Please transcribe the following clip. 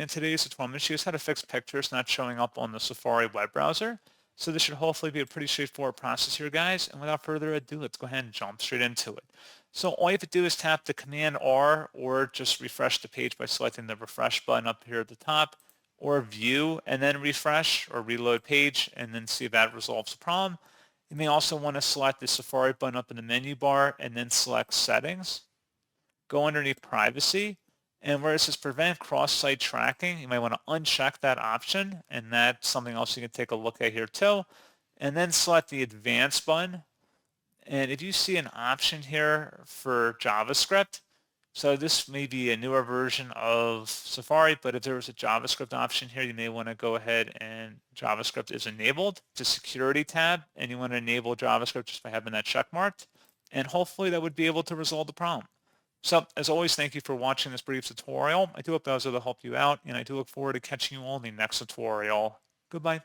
In today's tutorial, I'm going to show you how to fix pictures not showing up on the Safari web browser. So this should hopefully be a pretty straightforward process here, guys. And without further ado, let's go ahead and jump straight into it. So all you have to do is tap the Command R or just refresh the page by selecting the refresh button up here at the top, or view and then refresh or reload page and then see if that resolves the problem. You may also want to select the Safari button up in the menu bar and then select settings. Go underneath privacy, and where it says prevent cross-site tracking, you might want to uncheck that option, and that's something else you can take a look at here too. And then select the advanced button. And if you see an option here for JavaScript, so this may be a newer version of Safari, but if there was a JavaScript option here, you may want to go ahead and JavaScript is enabled. It's a security tab, and you want to enable JavaScript just by having that check marked. And hopefully that would be able to resolve the problem. So as always, thank you for watching this brief tutorial. I do hope that was able to help you out, and I do look forward to catching you all in the next tutorial. Goodbye.